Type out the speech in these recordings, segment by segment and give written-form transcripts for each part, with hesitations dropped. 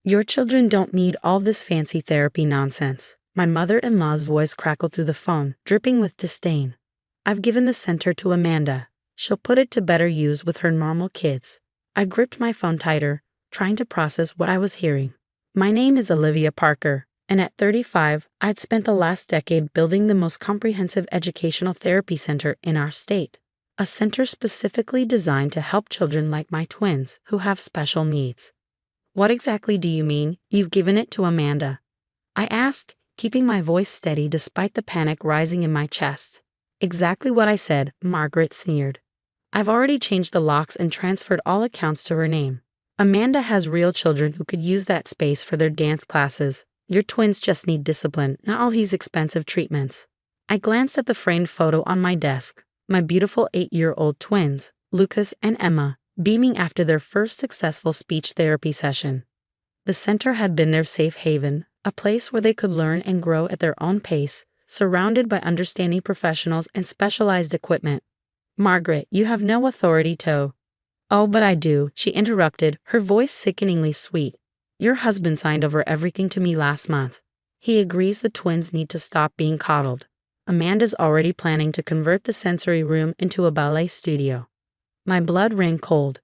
Your children don't need all this fancy therapy nonsense. My mother-in-law's voice crackled through the phone, dripping with disdain. I've given the center to Amanda. She'll put it to better use with her normal kids. I gripped my phone tighter, trying to process what I was hearing. My name is Olivia Parker, and at 35, I'd spent the last decade building the most comprehensive educational therapy center in our state. A center specifically designed to help children like my twins who have special needs. What exactly do you mean, you've given it to Amanda? I asked, keeping my voice steady despite the panic rising in my chest. Exactly what I said, Margaret sneered. I've already changed the locks and transferred all accounts to her name. Amanda has real children who could use that space for their dance classes. Your twins just need discipline, not all these expensive treatments. I glanced at the framed photo on my desk. My beautiful 8-year-old twins, Lucas and Emma, beaming after their first successful speech therapy session. The center had been their safe haven, a place where they could learn and grow at their own pace, surrounded by understanding professionals and specialized equipment. Margaret, you have no authority to. Oh, but I do, she interrupted, her voice sickeningly sweet. Your husband signed over everything to me last month. He agrees the twins need to stop being coddled. Amanda's already planning to convert the sensory room into a ballet studio. My blood ran cold.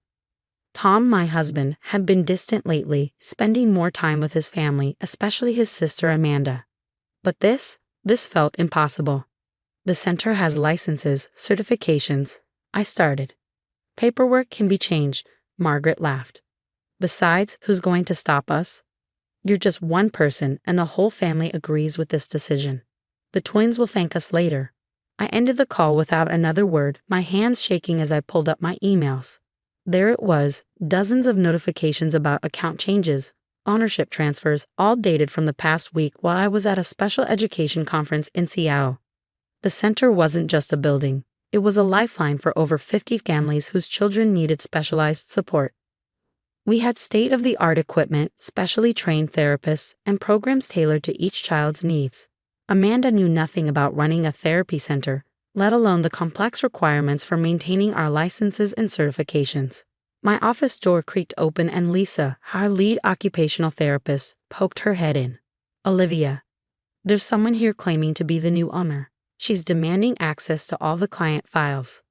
Tom, my husband, had been distant lately, spending more time with his family, especially his sister Amanda. But this felt impossible. The center has licenses, certifications. I started. Paperwork can be changed, Margaret laughed. Besides, who's going to stop us? You're just one person, and the whole family agrees with this decision. The twins will thank us later. I ended the call without another word, my hands shaking as I pulled up my emails. There it was, dozens of notifications about account changes, ownership transfers, all dated from the past week while I was at a special education conference in Seattle. The center wasn't just a building. It was a lifeline for over 50 families whose children needed specialized support. We had state-of-the-art equipment, specially trained therapists, and programs tailored to each child's needs. Amanda knew nothing about running a therapy center, let alone the complex requirements for maintaining our licenses and certifications. My office door creaked open and Lisa, our lead occupational therapist, poked her head in. Olivia, there's someone here claiming to be the new owner. She's demanding access to all the client files.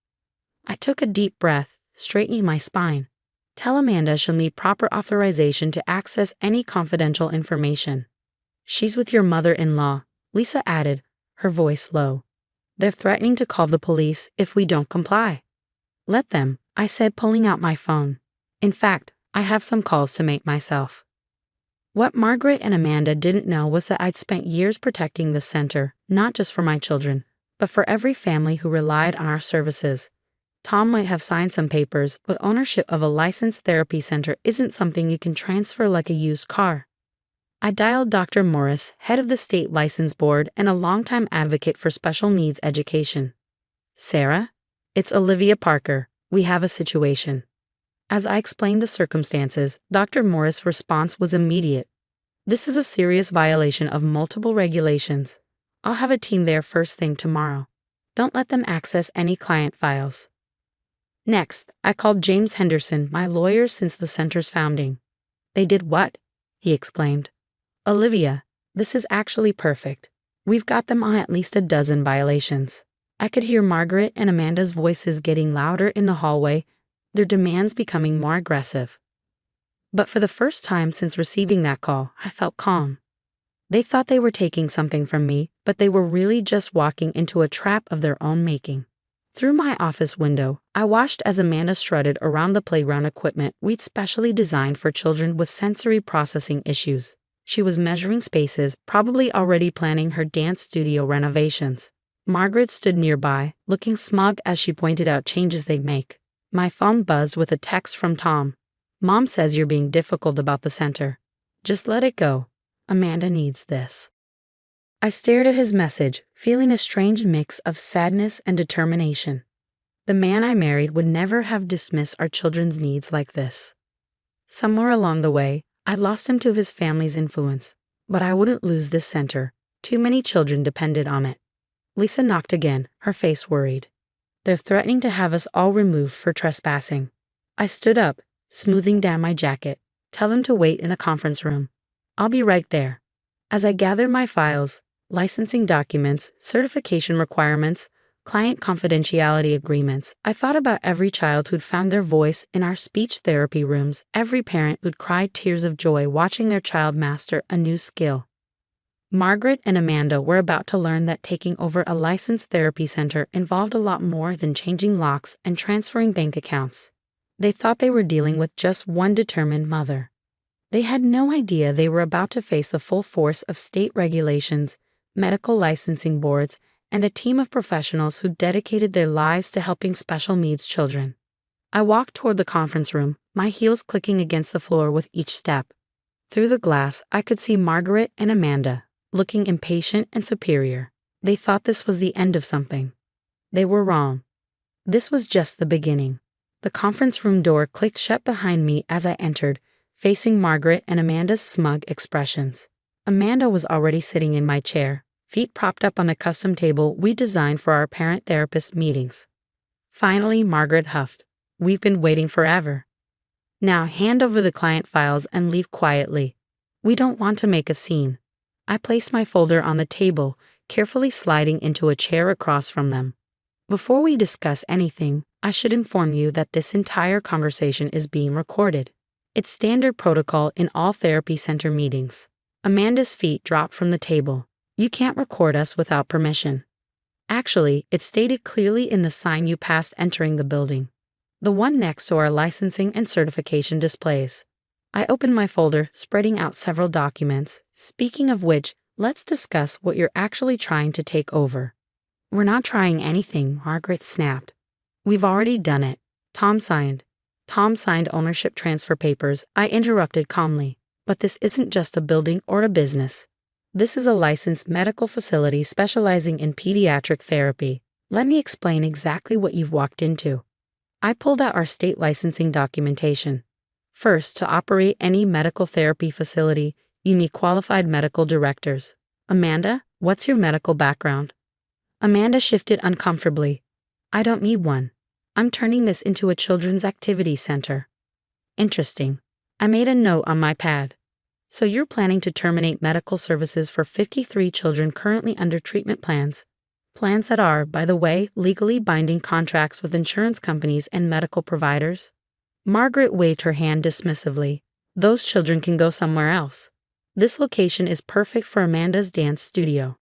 I took a deep breath, straightening my spine. Tell Amanda she'll need proper authorization to access any confidential information. She's with your mother-in-law, Lisa added, her voice low. They're threatening to call the police if we don't comply. Let them, I said, pulling out my phone. In fact, I have some calls to make myself. What Margaret and Amanda didn't know was that I'd spent years protecting the center, not just for my children, but for every family who relied on our services. Tom might have signed some papers, but ownership of a licensed therapy center isn't something you can transfer like a used car. I dialed Dr. Morris, head of the state license board and a longtime advocate for special needs education. Sarah? It's Olivia Parker. We have a situation. As I explained the circumstances, Dr. Morris' response was immediate. This is a serious violation of multiple regulations. I'll have a team there first thing tomorrow. Don't let them access any client files. Next, I called James Henderson, my lawyer since the center's founding. They did what? He exclaimed. Olivia, this is actually perfect. We've got them on at least a dozen violations. I could hear Margaret and Amanda's voices getting louder in the hallway, their demands becoming more aggressive. But for the first time since receiving that call, I felt calm. They thought they were taking something from me, but they were really just walking into a trap of their own making. Through my office window, I watched as Amanda strutted around the playground equipment we'd specially designed for children with sensory processing issues. She was measuring spaces, probably already planning her dance studio renovations. Margaret stood nearby, looking smug as she pointed out changes they'd make. My phone buzzed with a text from Tom. Mom says you're being difficult about the center. Just let it go. Amanda needs this. I stared at his message, feeling a strange mix of sadness and determination. The man I married would never have dismissed our children's needs like this. Somewhere along the way, I lost him to his family's influence, but I wouldn't lose this center. Too many children depended on it. Lisa knocked again, her face worried. They're threatening to have us all removed for trespassing. I stood up, smoothing down my jacket. Tell them to wait in the conference room. I'll be right there. As I gathered my files, licensing documents, certification requirements, client confidentiality agreements, I thought about every child who'd found their voice in our speech therapy rooms, every parent who'd cried tears of joy watching their child master a new skill. Margaret and Amanda were about to learn that taking over a licensed therapy center involved a lot more than changing locks and transferring bank accounts. They thought they were dealing with just one determined mother. They had no idea they were about to face the full force of state regulations, medical licensing boards, and a team of professionals who dedicated their lives to helping special needs children. I walked toward the conference room, my heels clicking against the floor with each step. Through the glass, I could see Margaret and Amanda, looking impatient and superior. They thought this was the end of something. They were wrong. This was just the beginning. The conference room door clicked shut behind me as I entered, facing Margaret and Amanda's smug expressions. Amanda was already sitting in my chair, feet propped up on the custom table we designed for our parent-therapist meetings. Finally, Margaret huffed. "We've been waiting forever. Now hand over the client files and leave quietly. We don't want to make a scene." I placed my folder on the table, carefully sliding into a chair across from them. "Before we discuss anything, I should inform you that this entire conversation is being recorded. It's standard protocol in all therapy center meetings." Amanda's feet dropped from the table. "You can't record us without permission." "Actually, it's stated clearly in the sign you passed entering the building. The one next to our licensing and certification displays." I opened my folder, spreading out several documents. "Speaking of which, let's discuss what you're actually trying to take over." "We're not trying anything," Margaret snapped. "We've already done it." Tom signed ownership transfer papers. I interrupted calmly. "But this isn't just a building or a business. This is a licensed medical facility specializing in pediatric therapy. Let me explain exactly what you've walked into." I pulled out our state licensing documentation. "First, to operate any medical therapy facility, you need qualified medical directors. Amanda, what's your medical background?" Amanda shifted uncomfortably. "I don't need one. I'm turning this into a children's activity center." "Interesting." I made a note on my pad. "So you're planning to terminate medical services for 53 children currently under treatment plans. Plans that are, by the way, legally binding contracts with insurance companies and medical providers?" Margaret waved her hand dismissively. "Those children can go somewhere else. This location is perfect for Amanda's dance studio."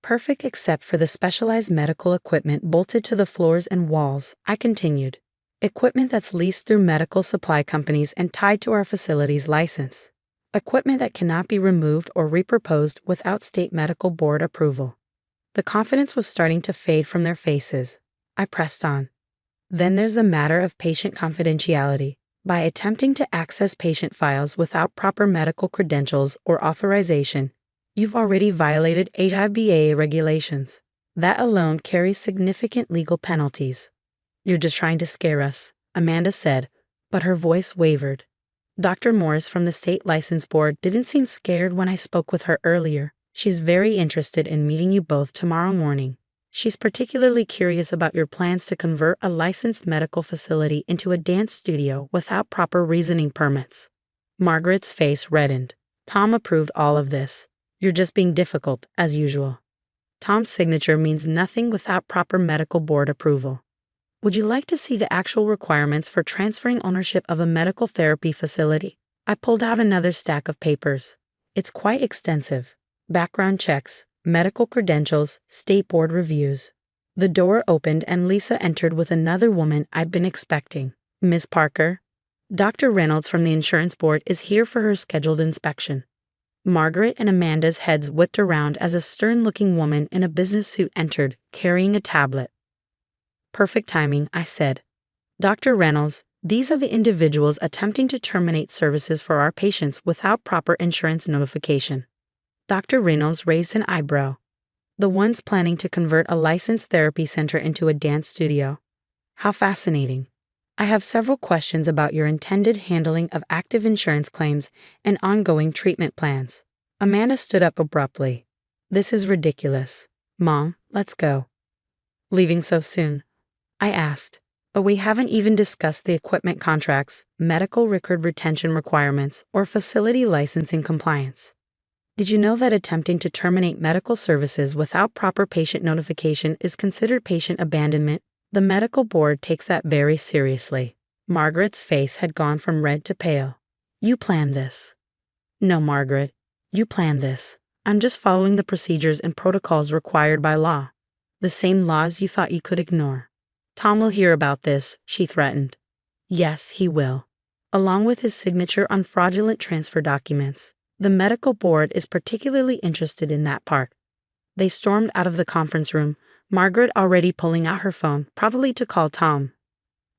"Perfect except for the specialized medical equipment bolted to the floors and walls," I continued. "Equipment that's leased through medical supply companies and tied to our facility's license. Equipment that cannot be removed or repurposed without state medical board approval." The confidence was starting to fade from their faces. I pressed on. "Then there's the matter of patient confidentiality. By attempting to access patient files without proper medical credentials or authorization, you've already violated aita regulations. That alone carries significant legal penalties." "You're just trying to scare us," Amanda said, but her voice wavered. Dr. Morris from the state license board didn't seem scared when I spoke with her earlier. "She's very interested in meeting you both tomorrow morning. She's particularly curious about your plans to convert a licensed medical facility into a dance studio without proper reasoning permits." Margaret's face reddened. "Tom approved all of this. You're just being difficult, as usual." "Tom's signature means nothing without proper medical board approval." "Would you like to see the actual requirements for transferring ownership of a medical therapy facility?" I pulled out another stack of papers. "It's quite extensive. Background checks, medical credentials, state board reviews." The door opened and Lisa entered with another woman I'd been expecting. "Miss Parker, Dr. Reynolds from the insurance board is here for her scheduled inspection." Margaret and Amanda's heads whipped around as a stern-looking woman in a business suit entered, carrying a tablet. "Perfect timing," I said. "Dr. Reynolds, these are the individuals attempting to terminate services for our patients without proper insurance notification." Dr. Reynolds raised an eyebrow. "The ones planning to convert a licensed therapy center into a dance studio. How fascinating. I have several questions about your intended handling of active insurance claims and ongoing treatment plans." Amanda stood up abruptly. "This is ridiculous. Mom, let's go." "Leaving so soon?" I asked. But we haven't even discussed the equipment contracts, medical record retention requirements, or facility licensing compliance. Did you know that attempting to terminate medical services without proper patient notification is considered patient abandonment? The medical board takes that very seriously. Margaret's face had gone from red to pale. You planned this. No, Margaret. You planned this. I'm just following the procedures and protocols required by law. The same laws you thought you could ignore. Tom will hear about this, she threatened. Yes, he will. Along with his signature on fraudulent transfer documents. The medical board is particularly interested in that part. They stormed out of the conference room, Margaret already pulling out her phone, probably to call Tom.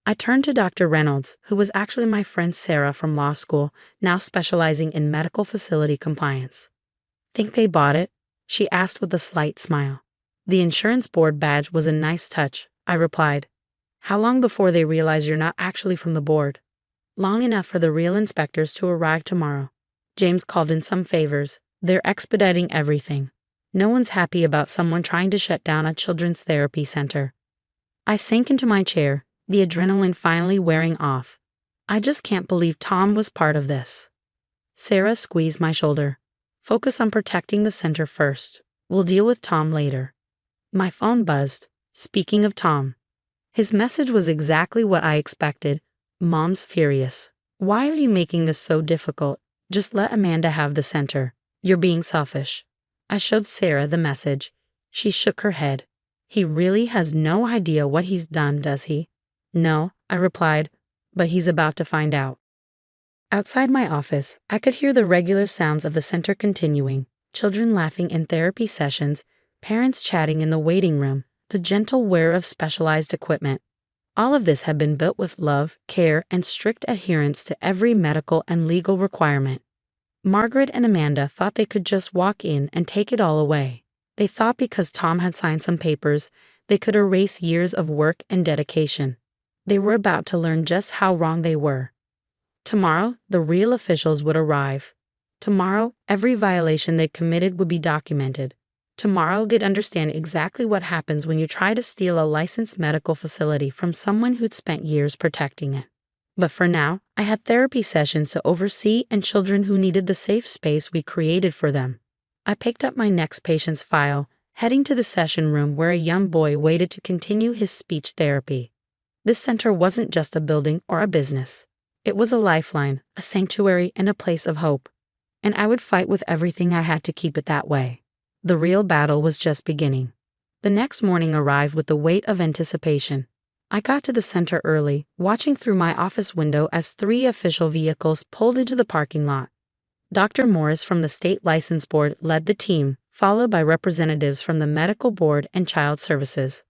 I turned to Dr. Reynolds, who was actually my friend Sarah from law school, now specializing in medical facility compliance. Think they bought it? She asked with a slight smile. The insurance board badge was a nice touch, I replied. How long before they realize you're not actually from the board? Long enough for the real inspectors to arrive tomorrow. James called in some favors. They're expediting everything. No one's happy about someone trying to shut down a children's therapy center. I sank into my chair, the adrenaline finally wearing off. I just can't believe Tom was part of this. Sarah squeezed my shoulder. Focus on protecting the center first. We'll deal with Tom later. My phone buzzed. Speaking of Tom. His message was exactly what I expected. Mom's furious. Why are you making this so difficult? Just let Amanda have the center. You're being selfish. I showed Sarah the message. She shook her head. He really has no idea what he's done, does he? No, I replied, but he's about to find out. Outside my office, I could hear the regular sounds of the center continuing, children laughing in therapy sessions, parents chatting in the waiting room, the gentle whir of specialized equipment. All of this had been built with love, care, and strict adherence to every medical and legal requirement. Margaret and Amanda thought they could just walk in and take it all away. They thought because Tom had signed some papers, they could erase years of work and dedication. They were about to learn just how wrong they were. Tomorrow, the real officials would arrive. Tomorrow, every violation they committed would be documented. Tomorrow, they'd understand exactly what happens when you try to steal a licensed medical facility from someone who'd spent years protecting it. But for now, I had therapy sessions to oversee and children who needed the safe space we created for them. I picked up my next patient's file, heading to the session room where a young boy waited to continue his speech therapy. This center wasn't just a building or a business. It was a lifeline, a sanctuary, and a place of hope. And I would fight with everything I had to keep it that way. The real battle was just beginning. The next morning arrived with the weight of anticipation. I got to the center early, watching through my office window as 3 official vehicles pulled into the parking lot. Dr. Morris from the State License Board led the team, followed by representatives from the Medical Board and Child Services.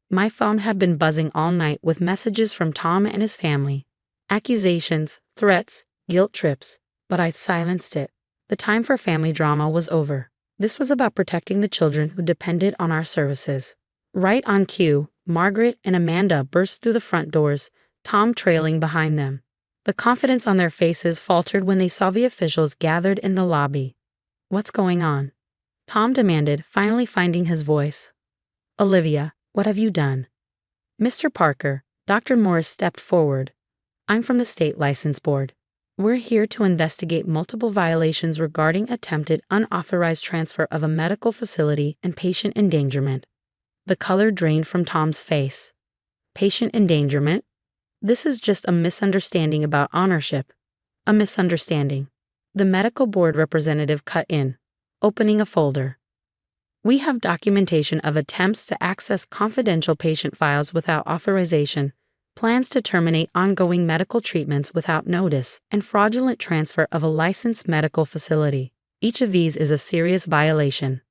My phone had been buzzing all night with messages from Tom and his family. Accusations, threats, guilt trips, but I silenced it. The time for family drama was over. This was about protecting the children who depended on our services. Right on cue, Margaret and Amanda burst through the front doors, Tom trailing behind them. The confidence on their faces faltered when they saw the officials gathered in the lobby. What's going on? Tom demanded, finally finding his voice. Olivia, what have you done? Mr. Parker, Dr. Morris stepped forward. I'm from the State License Board. We're here to investigate multiple violations regarding attempted unauthorized transfer of a medical facility and patient endangerment. The color drained from Tom's face. Patient endangerment? This is just a misunderstanding about ownership. A misunderstanding. The medical board representative cut in, opening a folder. We have documentation of attempts to access confidential patient files without authorization, plans to terminate ongoing medical treatments without notice, and fraudulent transfer of a licensed medical facility. Each of these is a serious violation.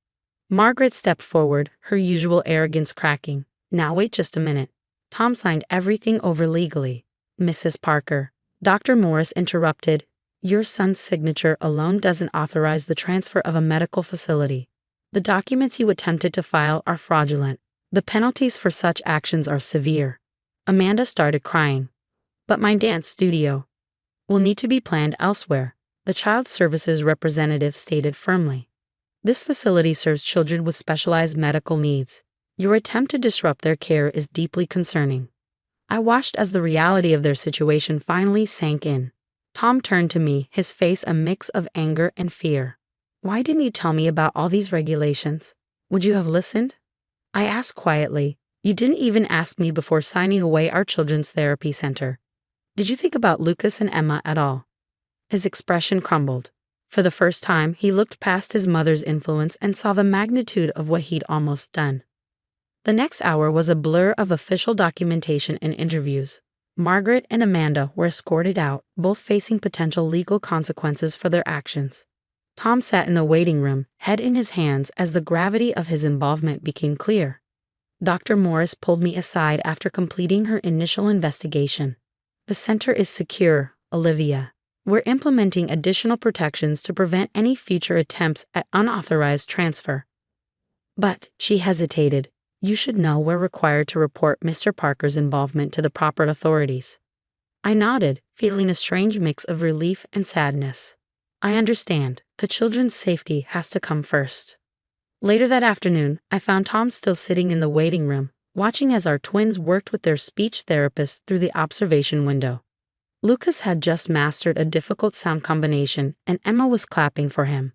Margaret stepped forward, her usual arrogance cracking. Now wait just a minute. Tom signed everything over legally. Mrs. Parker, Dr. Morris interrupted. Your son's signature alone doesn't authorize the transfer of a medical facility. The documents you attempted to file are fraudulent. The penalties for such actions are severe. Amanda started crying. But my dance studio will need to be planned elsewhere, the Child Services representative stated firmly. This facility serves children with specialized medical needs. Your attempt to disrupt their care is deeply concerning. I watched as the reality of their situation finally sank in. Tom turned to me, his face a mix of anger and fear. "Why didn't you tell me about all these regulations? Would you have listened?" I asked quietly. "You didn't even ask me before signing away our children's therapy center. Did you think about Lucas and Emma at all?" His expression crumbled. For the first time, he looked past his mother's influence and saw the magnitude of what he'd almost done. The next hour was a blur of official documentation and interviews. Margaret and Amanda were escorted out, both facing potential legal consequences for their actions. Tom sat in the waiting room, head in his hands, as the gravity of his involvement became clear. Dr. Morris pulled me aside after completing her initial investigation. "The center is secure, Olivia. We're implementing additional protections to prevent any future attempts at unauthorized transfer." "But," she hesitated, "you should know we're required to report Mr. Parker's involvement to the proper authorities." I nodded, feeling a strange mix of relief and sadness. "I understand. The children's safety has to come first." Later that afternoon, I found Tom still sitting in the waiting room, watching as our twins worked with their speech therapist through the observation window. Lucas had just mastered a difficult sound combination, and Emma was clapping for him.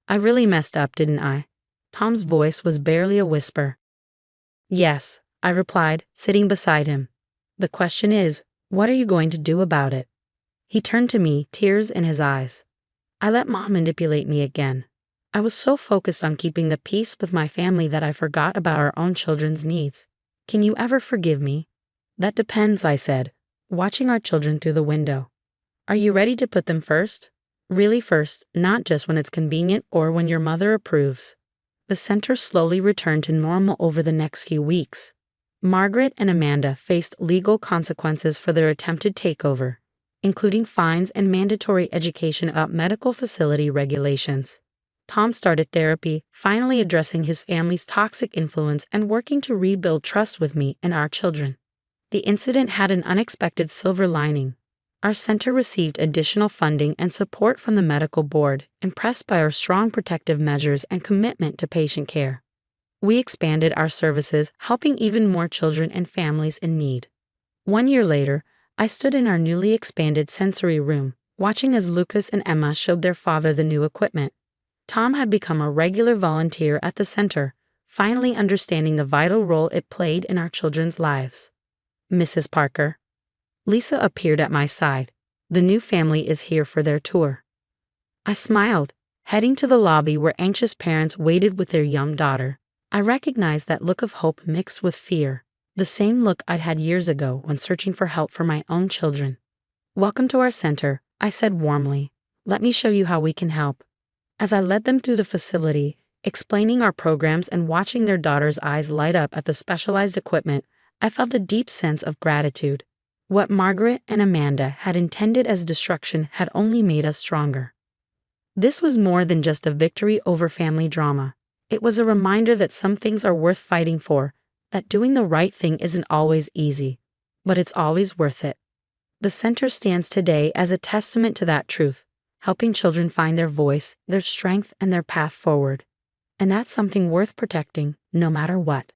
"I really messed up, didn't I?" Tom's voice was barely a whisper. "Yes," I replied, sitting beside him. "The question is, what are you going to do about it?" He turned to me, tears in his eyes. "I let Mom manipulate me again. I was so focused on keeping the peace with my family that I forgot about our own children's needs. Can you ever forgive me?" "That depends," I said, watching our children through the window. "Are you ready to put them first? Really first, not just when it's convenient or when your mother approves." The center slowly returned to normal over the next few weeks. Margaret and Amanda faced legal consequences for their attempted takeover, including fines and mandatory education about medical facility regulations. Tom started therapy, finally addressing his family's toxic influence and working to rebuild trust with me and our children. The incident had an unexpected silver lining. Our center received additional funding and support from the medical board, impressed by our strong protective measures and commitment to patient care. We expanded our services, helping even more children and families in need. 1 year later, I stood in our newly expanded sensory room, watching as Lucas and Emma showed their father the new equipment. Tom had become a regular volunteer at the center, finally understanding the vital role it played in our children's lives. "Mrs. Parker." Lisa appeared at my side. "The new family is here for their tour." I smiled, heading to the lobby where anxious parents waited with their young daughter. I recognized that look of hope mixed with fear, the same look I'd had years ago when searching for help for my own children. "Welcome to our center," I said warmly. "Let me show you how we can help." As I led them through the facility, explaining our programs and watching their daughter's eyes light up at the specialized equipment, I felt a deep sense of gratitude. What Margaret and Amanda had intended as destruction had only made us stronger. This was more than just a victory over family drama. It was a reminder that some things are worth fighting for, that doing the right thing isn't always easy, but it's always worth it. The center stands today as a testament to that truth, helping children find their voice, their strength, and their path forward. And that's something worth protecting, no matter what.